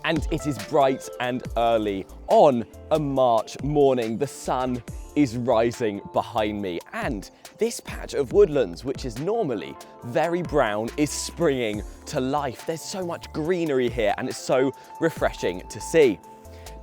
and it is bright and early on a March morning. The sun is rising behind me, and this patch of woodlands, which is normally very brown, is springing to life. There's so much greenery here, and it's so refreshing to see.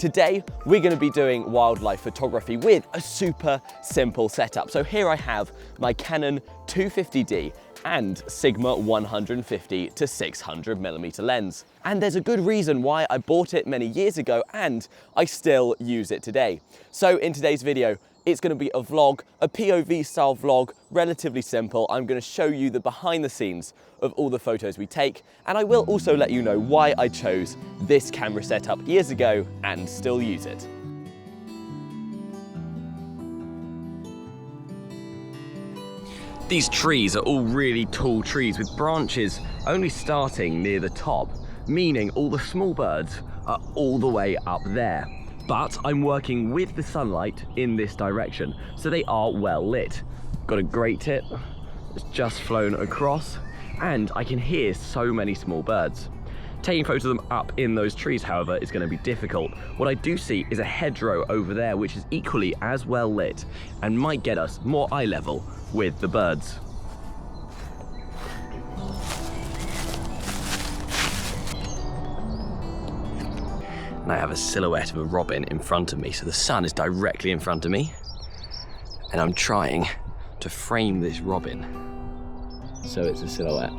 Today, we're going to be doing wildlife photography with a super simple setup. So here I have my Canon 250D and Sigma 150 to 600mm lens. And there's a good reason why I bought it many years ago and I still use it today. So in today's video, it's going to be a vlog, a POV style vlog, relatively simple. I'm going to show you the behind the scenes of all the photos we take, and I will also let you know why I chose this camera setup years ago and still use it. These trees are all really tall trees with branches only starting near the top, meaning all the small birds are all the way up there. But I'm working with the sunlight in this direction, so they are well lit. Got a great tip, it's just flown across, and I can hear so many small birds. Taking photos of them up in those trees, however, is going to be difficult. What I do see is a hedgerow over there, which is equally as well lit and might get us more eye level with the birds. And I have a silhouette of a robin in front of me, so the sun is directly in front of me, and I'm trying to frame this robin so it's a silhouette.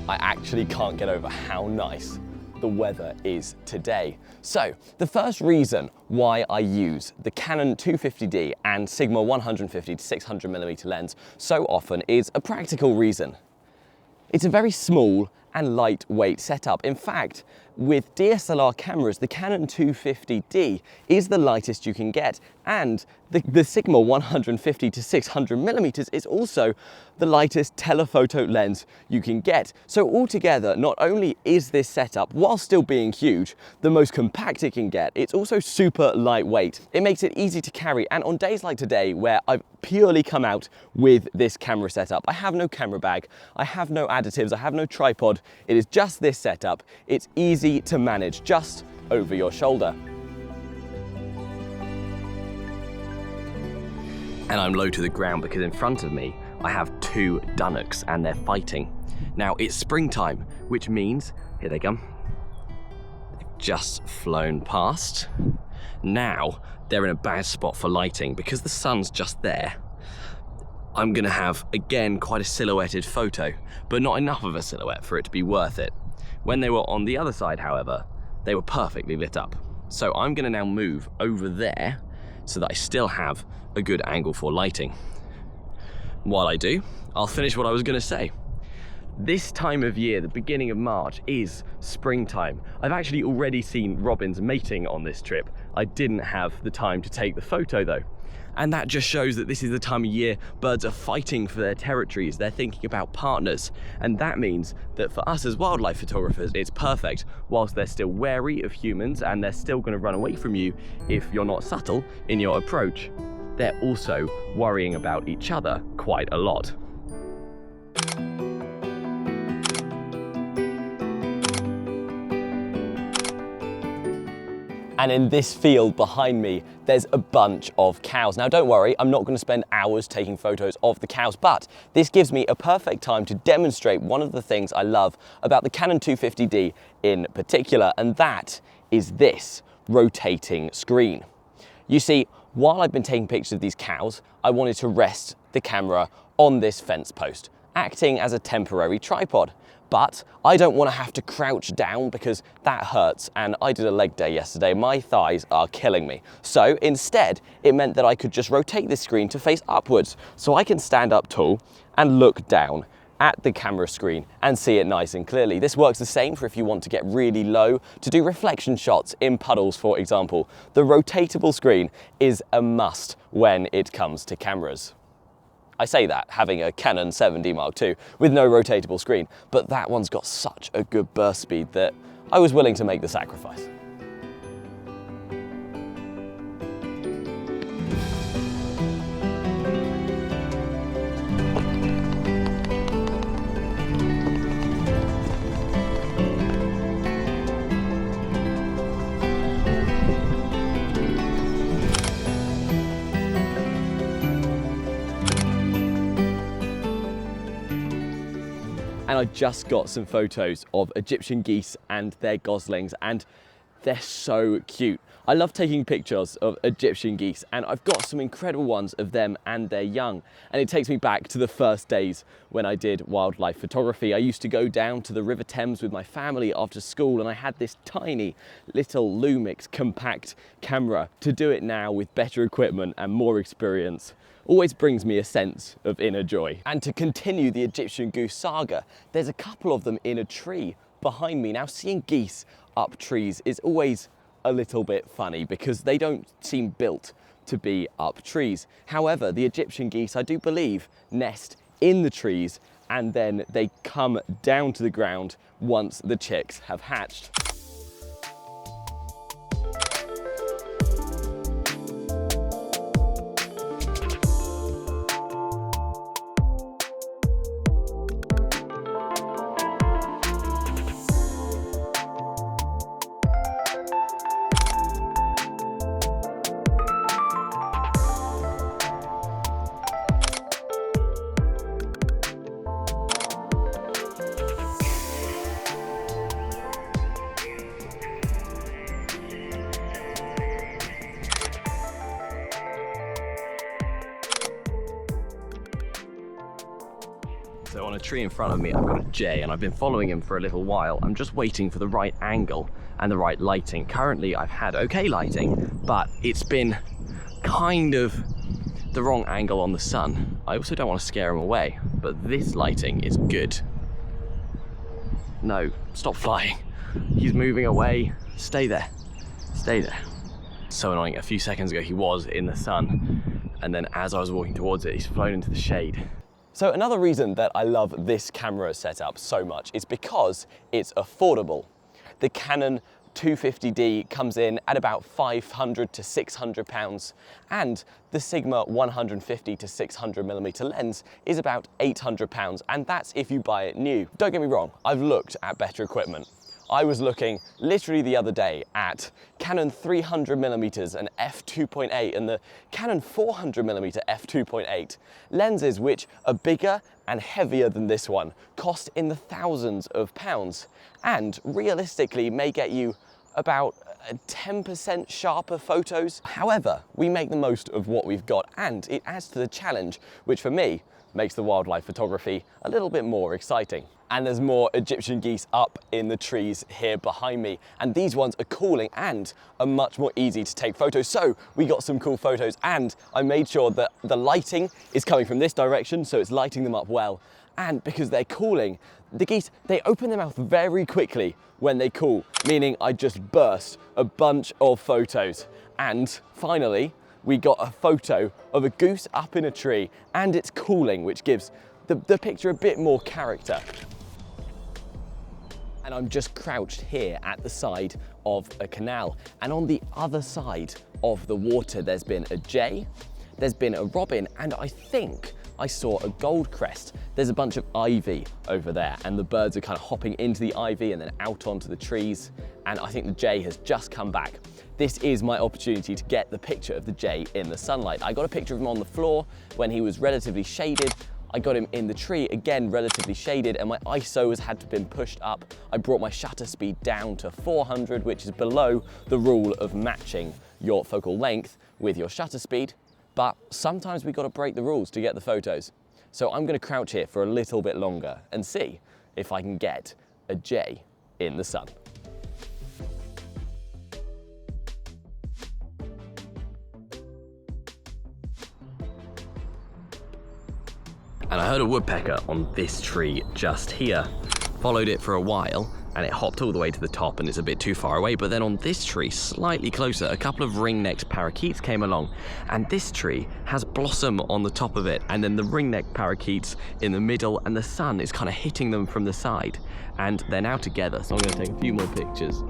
I actually can't get over how nice the weather is today. So the first reason why I use the Canon 250D and Sigma 150 to 600mm lens so often is a practical reason. It's a very small and lightweight setup. In fact, with DSLR cameras, the Canon 250D is the lightest you can get, and the Sigma 150 to 600mm is also the lightest telephoto lens you can get. So altogether, not only is this setup, while still being huge, the most compact it can get, it's also super lightweight. It makes it easy to carry, and on days like today, where I've purely come out with this camera setup, I have no camera bag, I have no additives, I have no tripod, it is just this setup. It's easy to manage just over your shoulder. And I'm low to the ground because in front of me I have two dunnocks and they're fighting. Now it's springtime, which means, here they come, they've just flown past. Now they're in a bad spot for lighting because the sun's just there. I'm gonna have, again, quite a silhouetted photo, but not enough of a silhouette for it to be worth it. When they were on the other side, however, they were perfectly lit up. So I'm gonna now move over there so that I still have a good angle for lighting. While I do, I'll finish what I was gonna say. This time of year, the beginning of March, is springtime. I've actually already seen robins mating on this trip. I didn't have the time to take the photo though. And that just shows that this is the time of year birds are fighting for their territories. They're thinking about partners. And that means that for us as wildlife photographers, it's perfect. Whilst they're still wary of humans and they're still going to run away from you if you're not subtle in your approach, they're also worrying about each other quite a lot. And in this field behind me, there's a bunch of cows. Now don't worry, I'm not going to spend hours taking photos of the cows, but this gives me a perfect time to demonstrate one of the things I love about the Canon 250D in particular, and that is this rotating screen. You see, while I've been taking pictures of these cows, I wanted to rest the camera on this fence post, acting as a temporary tripod. But I don't want to have to crouch down because that hurts, and I did a leg day yesterday. My thighs are killing me. So instead, it meant that I could just rotate this screen to face upwards so I can stand up tall and look down at the camera screen and see it nice and clearly. This works the same for if you want to get really low to do reflection shots in puddles, for example. The rotatable screen is a must when it comes to cameras. I say that having a Canon 7D Mark II with no rotatable screen, but that one's got such a good burst speed that I was willing to make the sacrifice. and I just got some photos of Egyptian geese and their goslings, and they're so cute. I love taking pictures of Egyptian geese, and I've got some incredible ones of them and their young. And it takes me back to the first days when I did wildlife photography. I used to go down to the River Thames with my family after school, and I had this tiny little Lumix compact camera. To do it now with better equipment and more experience always brings me a sense of inner joy. And to continue the Egyptian goose saga, there's a couple of them in a tree behind me. Now, seeing geese up trees is always a little bit funny because they don't seem built to be up trees. However, the Egyptian geese, I do believe, nest in the trees and then they come down to the ground once the chicks have hatched. So on a tree in front of me, I've got a jay, and I've been following him for a little while. I'm just waiting for the right angle and the right lighting. Currently, I've had okay lighting, but it's been kind of the wrong angle on the sun. I also don't want to scare him away, but this lighting is good. No, stop flying. He's moving away. Stay there. Stay there. So annoying. A few seconds ago, he was in the sun, and then as I was walking towards it, he's flown into the shade. So another reason that I love this camera setup so much is because it's affordable. The Canon 250D comes in at about 500 to 600 pounds, and the Sigma 150 to 600mm lens is about 800 pounds, and that's if you buy it new. Don't get me wrong, I've looked at better equipment. I was looking literally the other day at Canon 300mm and f2.8 and the Canon 400mm f2.8. Lenses which are bigger and heavier than this one, cost in the thousands of pounds, and realistically may get you about 10% sharper photos. However, we make the most of what we've got, and it adds to the challenge, which for me makes the wildlife photography a little bit more exciting. And there's more Egyptian geese up in the trees here behind me, and these ones are cooling and are much more easy to take photos. So we got some cool photos, and I made sure that the lighting is coming from this direction, so it's lighting them up well. And because they're cooling, the geese, they open their mouth very quickly when they cool, meaning I just burst a bunch of photos. And finally, we got a photo of a goose up in a tree, and it's cooling, which gives the picture a bit more character. And I'm just crouched here at the side of a canal. And on the other side of the water, there's been a jay, there's been a robin, and I think I saw a goldcrest. There's a bunch of ivy over there, and the birds are kind of hopping into the ivy and then out onto the trees. And I think the jay has just come back. This is my opportunity to get the picture of the jay in the sunlight. I got a picture of him on the floor when he was relatively shaded. I got him in the tree, again, relatively shaded, and my ISO has had to been pushed up. I brought my shutter speed down to 400, which is below the rule of matching your focal length with your shutter speed. But sometimes we got to break the rules to get the photos. So I'm going to crouch here for a little bit longer and see if I can get a jay in the sun. And I heard a woodpecker on this tree just here. Followed it for a while, and it hopped all the way to the top, and it's a bit too far away. But then on this tree, slightly closer, a couple of ring-necked parakeets came along, and this tree has blossom on the top of it, and then the ring-necked parakeets in the middle, and the sun is kind of hitting them from the side, and they're now together. So I'm going to take a few more pictures.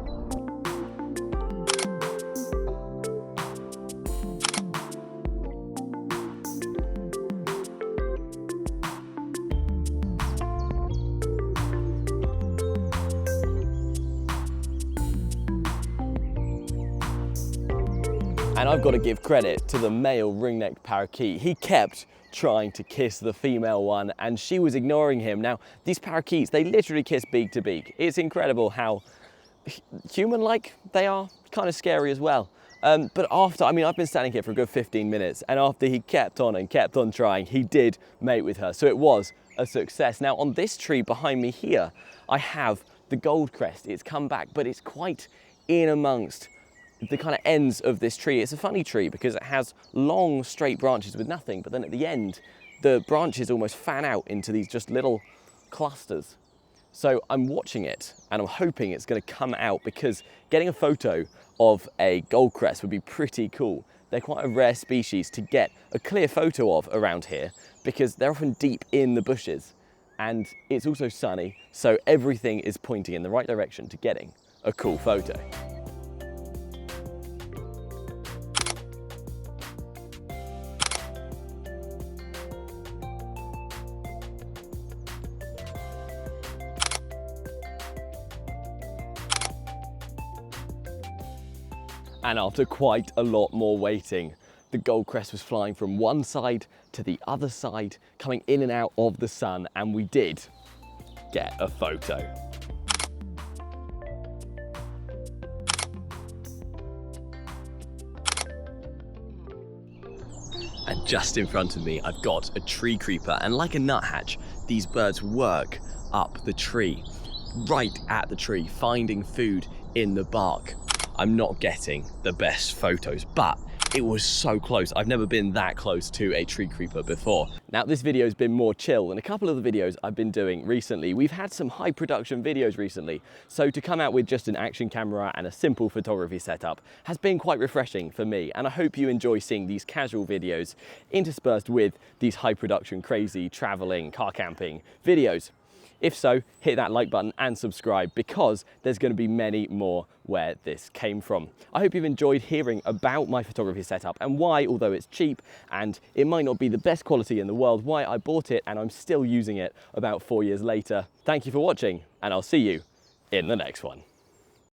And I've got to give credit to the male ring-necked parakeet. He kept trying to kiss the female one and she was ignoring him. Now, these parakeets, they literally kiss beak to beak. It's incredible how human-like they are, kind of scary as well. But after, I mean, I've been standing here for a good 15 minutes and after he kept on and kept on trying, he did mate with her. So it was a success. Now on this tree behind me here, I have the goldcrest. It's come back, but it's quite in amongst the kind of ends of this tree. It's a funny tree because it has long straight branches with nothing, but then at the end, the branches almost fan out into these just little clusters. So I'm watching it and I'm hoping it's going to come out because getting a photo of a goldcrest would be pretty cool. They're quite a rare species to get a clear photo of around here because they're often deep in the bushes and it's also sunny, so everything is pointing in the right direction to getting a cool photo. And after quite a lot more waiting, the goldcrest was flying from one side to the other side, coming in and out of the sun, and we did get a photo. And just in front of me, I've got a tree creeper, and like a nuthatch, these birds work up the tree, right at the tree, finding food in the bark. I'm not getting the best photos, but it was so close. I've never been that close to a tree creeper before. Now, this video's been more chill than a couple of the videos I've been doing recently. We've had some high production videos recently, so to come out with just an action camera and a simple photography setup has been quite refreshing for me, and I hope you enjoy seeing these casual videos interspersed with these high production, crazy, traveling, car camping videos. If so, hit that like button and subscribe because there's going to be many more where this came from. I hope you've enjoyed hearing about my photography setup and why, although it's cheap and it might not be the best quality in the world, why I bought it and I'm still using it about 4 years later. Thank you for watching and I'll see you in the next one.